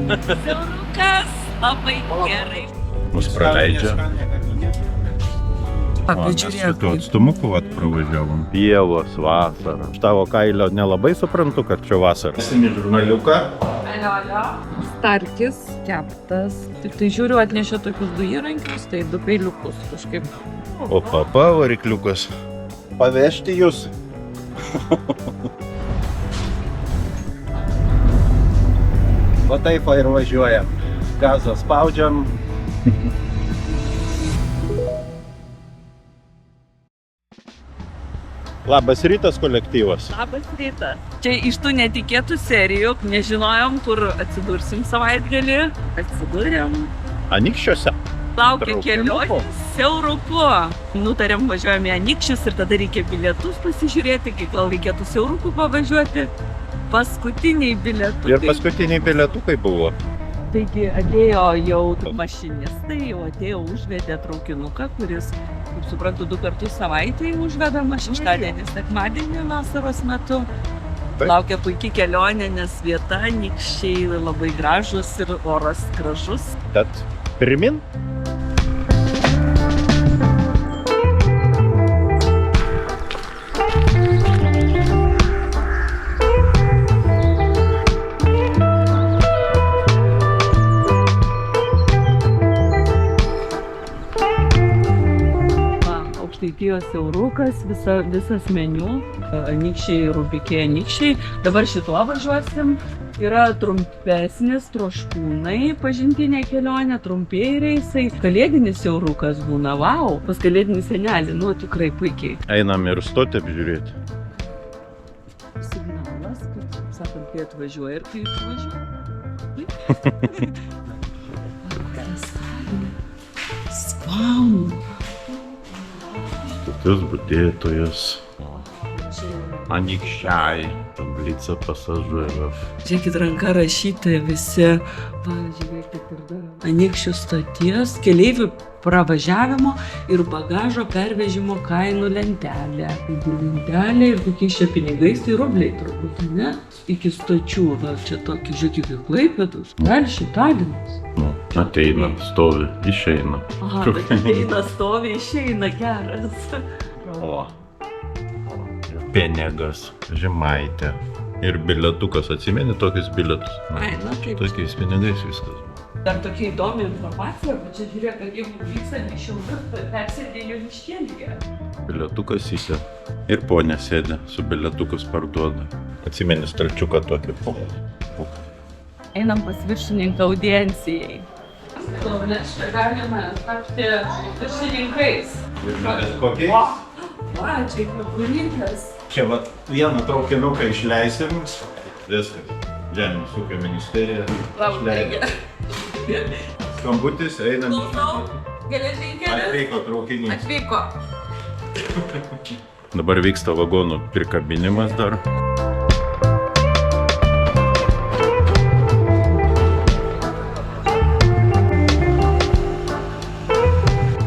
Siaurukas, labai gerai. Mus praleidžia. Pažiūrėk, Tuo atstumuku pravažiavom. Pievos, vasara. Iš tavo kailio nelabai suprantu, kad čia vasara. Esame žurnaliuką. Starkis keptas. Tik tai žiūriu, atnešė tokius 2 įrankius, tai 2 peiliukus kažkaip. O papa varikliukas. Pavežti jūs. Va taip ir važiuojam. Gazą spaudžiam. Labas rytas, kolektyvas. Labas rytas. Čia iš tų netikėtų serijų, nežinojom, kur atsidursim savaitgalį. Atsidūrėm. Anykščiuose. Laukia Traukinuku. kelionė siauruku. Nutarėm važiuojame į Anykščius ir tada reikia bilietus pasižiūrėti, kai gal reikėtų siauruku pavažiuoti. Paskutiniai bilietukai. Ir paskutiniai bilietukai buvo. Taigi atėjo jau mašinistai, jau atėjo užvedė traukinuką, kuris, kaip suprantu, 2 kartus savaitėje užvedama, šeštadienį, sekmadienį vasaros metu. Taip. Laukia puikiai kelionė, nes vieta, Anykščiai labai gražus ir oras gražus. Tad pirmin. Aukštaitijos siaurukas, visas meniu, Anykščiai, Rubikiai, Anykščiai. Dabar šituo važiuosim. Yra trumpesnis Troškūnai, pažintinė kelionė, trumpieji reisai. Kalėdinis siaurukas būna, vau, pas kalėdinį senelį, nu tikrai puikiai. Einam ir stotį apžiūrėti. Signalas, kad, sakant, kai atvažiuoja ir kai išvažiuoja. Vau! Tokius budėtojas. Anykščiai. Tablica pasažierov. Žiūrėkit, ranka rašyti visi, va, žiūrėkit ir dar. Anykščių stoties, keleivių pravažiavimo ir bagažo pervežimo kainų lentelė. Lentelė ir kokiais čia pinigais, tai rubliai turbūt, ne? Iki stočių, va, čia tokį, žiūrėkit, kaip Klaipėdos, Telšiai, Talinas. Nu, ateina, stovi, išeina. Aha, bet ateina, stovi, išeina, geras. O. Pinigas, Žemaitė. Ir bilietukas, atsimeni tokius bilietus? Ai, na taip. Tokiais pinigais viskas buvo. Dar tokia įdomi informacija, bet čia žiūrėk, kad jeigu vykstant į Šiaulius, persėdė Joniškėlyje. Bilietukas įsė. Ir ponė sėdė, su bilietukus parduoda. Atsimeni stalčiuką tokį. Einam pas viršininką audiencijai. Nes čia galime tapti viršininkais. Kokiais? Va, čia įkvėpurinkas. Čia vat vieną traukinuką išleisim. Viskas. Žemės ūkio ministerija. Labai Skambutis, einam. Klausau, geležinkelis. Atvyko traukinys. Atvyko. Dabar vyksta vagonų prikabinimas dar.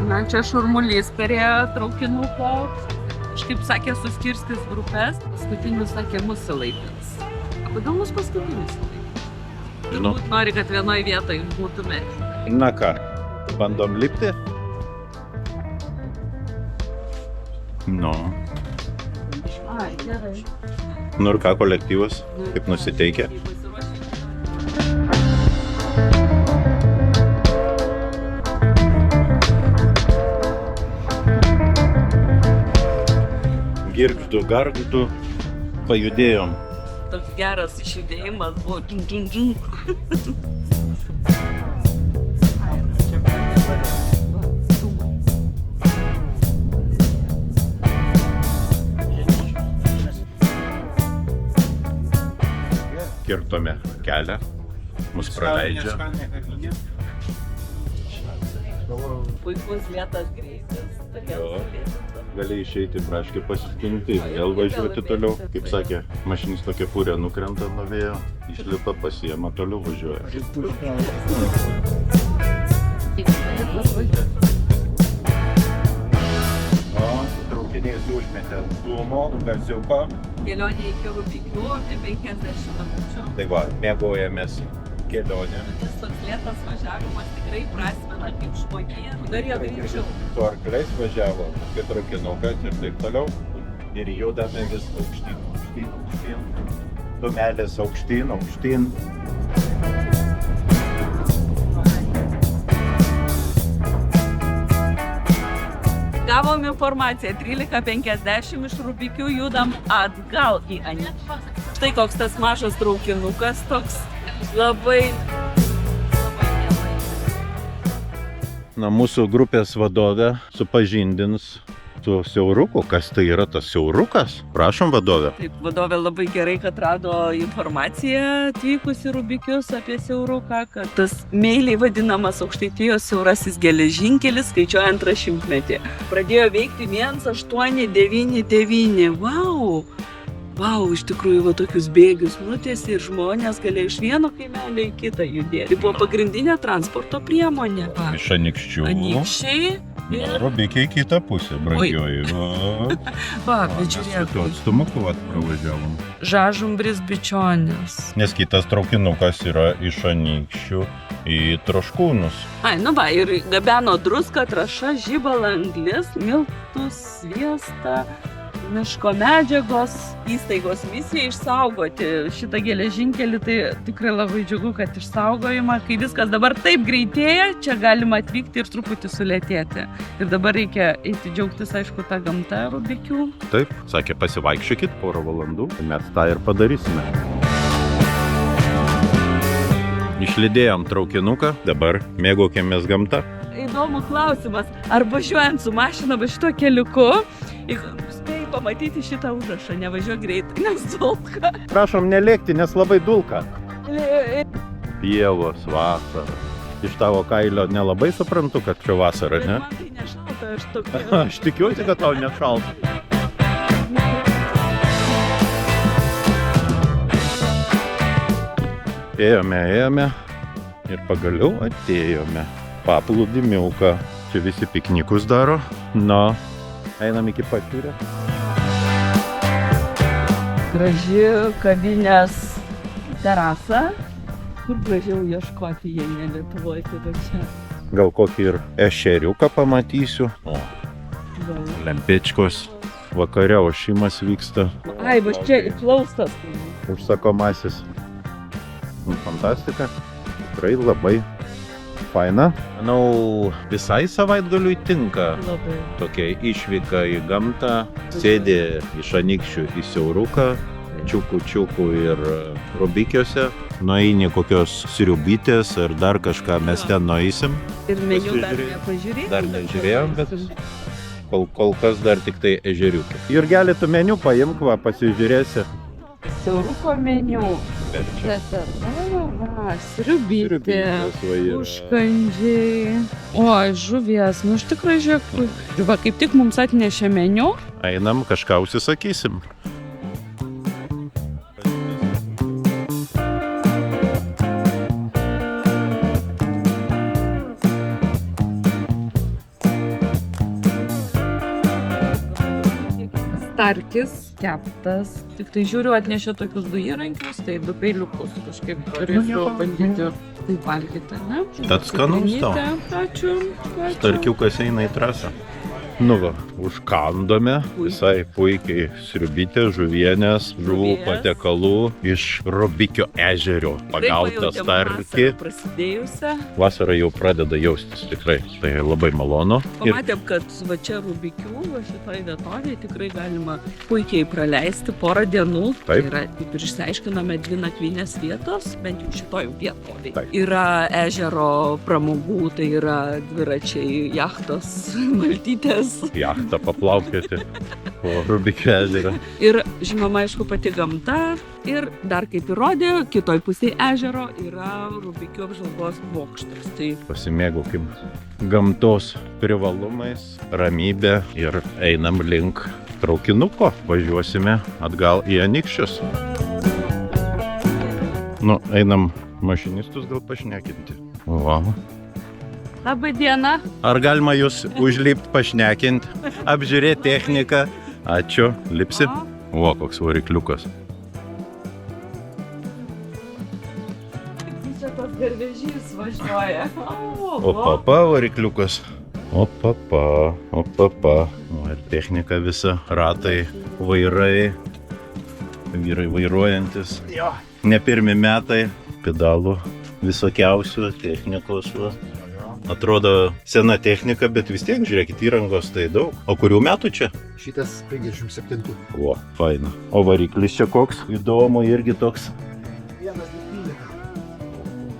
Na, čia šurmulys perėjo traukinuko. Kažkaip sakė, suskirstys grupės. Paskutinis sakė, mus laipins. O kodėl mus paskutinis laipins? Žinau. Turbūt nori, kad vienoj vietoje būtume. Na ką, bandom lipti? Nu. Ai, gerai. Nu ir ką kolektyvas? Kaip nusiteikia? Girgždu, gargždu, pajudėjom. Toks geras išjudėjimas buvo. Džun. Kirtome kelią, mus praleidžia. Puikus lėtas greitis. Jo. Gali išeiti praškai pasiskinti, vėl važiuoti toliau. Kaip sakė, mašinistų kepurė nukrenta nuo vėjo, išlipa, pasiema, toliau važiuoja. O, traukiniais užmetė dūmo, gaziuko. Kelionė iki Rubikių, tai 50 minučių. Tai va, mėgaujamės kelionė. Tas toks lėtas važiavimas tikrai prasmena kaip žmonija. Norėjo greičiau. Su arkliais važiavo, kaip traukinukas ir taip toliau. Ir judame vis aukštyn. Dumelės aukštyn. Gavom informaciją, 13:50 iš Rubikių judam atgal į Anykščius. Štai koks tas mažas traukinukas, toks labai... Mūsų grupės vadovė supažindins su siauruku. Kas tai yra tas siaurukas? Prašom, vadovė. Taip, vadovė labai gerai, kad rado informaciją atvykus į Rubikius apie siauruką, kad tas meiliai vadinamas Aukštaitijos siaurasis geležinkelis skaičiuoja 2 šimtmetį. Pradėjo veikti 1899. Vau, iš tikrųjų, va tokius bėgius nutiesė ir žmonės galėjo iš vieno kaimelio į kitą judėti. Tai buvo pagrindinė transporto priemonė. Iš Anykščių. Anykščiai. Rubikiai kitą pusę, brangioji. Bet žiūrėk. Atstumuku pravažiavom. Žažumbris Bičionis. Nes kitas traukinukas yra iš Anykščių į Troškūnus. Ir gabeno druską, trąšą, žibalą, anglis, miltus, sviestą. Miško medžiagos įstaigos misija išsaugoti šitą geležinkelį, tai tikrai labai džiugu, kad išsaugojama. Kai viskas dabar taip greitėja, čia galima atvykti ir truputį sulėtėti. Ir dabar reikia eiti džiaugtis, aišku, tą gamtą Rubikių. Taip, sakė, pasivaikščiokit porą valandų, mes tą ir padarysime. Išlydėjom traukinuką, dabar mėgaukėmės gamta. Įdomu klausimas, ar važiuojant su mašina va šito keliuku, spėjai pamatyti šitą užrašą, nevažiuok greitai, nes dulka. Prašom nelėkti, nes labai dulka. Pievos, vasara. Iš tavo kailio nelabai suprantu, kad čia vasara, ne? Bet man tai nešalta, aš tokia. Aš tikiuosi, kad tau nešalta. Ėjome ir pagaliau atėjome. Paplūdimiuką. Čia visi piknikus daro. Einam iki Pačiūrės. Graži kavinės terasa. Kur gražiau ieškoti, jei ne Lietuvoje, tai čia. Gal kokį ir ešeriuką pamatysiu. Lempečkos. Vakare ošimas vyksta. Va čia plaustas. Užsakomasis. Fantastika. Tikrai labai faina. Manau, visai savaitgaliui tinka tokia išvyka į gamtą. Sėdi iš Anykščių į siauruką, čiukų ir Rubikiuose. Nueini kokios sriubytės ar dar kažką mes ten nueisim. Ir meniu dar nepažiūrėjom. Dar nežiūrėjom, bet kol kas dar tik tai ežeriukė. Jurgelį, tu meniu paimk, pasižiūrėsi. Siauruko meniu. Sriubytė, užkandžiai. Žuvies, iš tikrųjų žiūrėk. Kaip tik mums atnešė meniu. Einam, kažką užsisakysim. Starkis, keptas. Tik tai žiūriu, atnešė tokius 2 įrankius, tai 2 peiliukus kažkaip turėsiu bandyti tai valgyti, ne? Tad skanus tau. Ačiū. Starkiukas eina į trasą. Užkandome visai puikiai sriubytė, žuvienės, žuvų patekalų iš Rubikio ežerio. Pagautą starkį. Vasara jau pradeda jaustis tikrai. Tai labai malonu. Pamatėm, kad va čia Rubikių, va šitoj vietovėje tikrai galima puikiai praleisti porą dienų. Tai yra, kaip ir išsiaiškinome, 2 nakvynės vietos, bent jau šitoj vietovėje. Yra ežero pramogų, tai yra dviračiai, jachtos, maltytės. Jachtą paplaukioti po Rubikio ežerą. Ir žinoma, aišku, pati gamta. Ir dar kaip įrodė, kitoj pusėje ežero yra Rubikio apžvalgos bokštas. Tai pasimėgaukim gamtos privalumais, ramybė ir einam link traukinuko. Važiuosime atgal į Anykščius. Einam mašinistus gal pašnekinti. Labą dieną. Ar galima jūs užlipti, pašnekinti, apžiūrėti techniką? Ačiū. Lipsi? Koks varikliukas. čia tas garvežys važiuoja. Opapa, varikliukas. Opapa. O ir technika visa, ratai, vairai, vyrai vairuojantis. Ne pirmi metai, pedalų visokiausių technikos. Atrodo sena technika, bet vis tiek, žiūrėkit, įrangos tai daug. O kurių metų čia? Šitas 57. O, faina. O variklis čia koks? Įdomu, irgi toks. 1,12.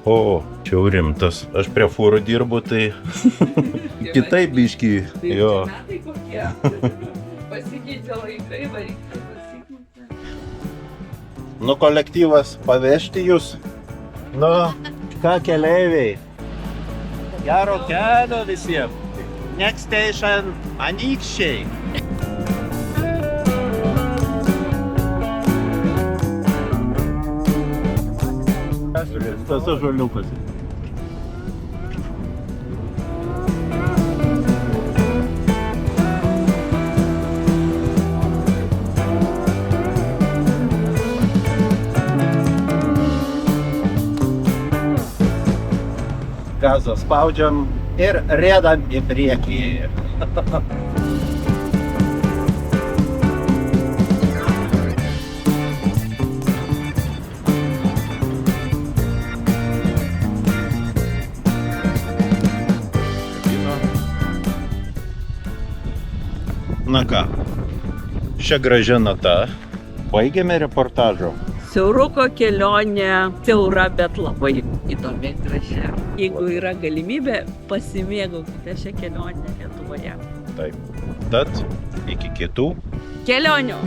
O, čia jau rimtas. Aš prie fūrų dirbu, tai kitaip biškį. Jo. Metai kokie. Pasikeitė laikai, varikliai pasikeitė. Nu, kolektyvas pavežti jūs. Nu, ką keleiviai? Gero kelio visiems. Next station, Anykščiai. Tas žaliukas. Gazą spaudžiam ir riedam į priekį. Na ką, šia gražia nata baigėme reportažo. Siauruko kelionė, siaura, bet labai įdomi, graži. Jeigu yra galimybė, pasimėgaukite šią kelionę Lietuvoje. Taip. Tad iki kitų Kelionių!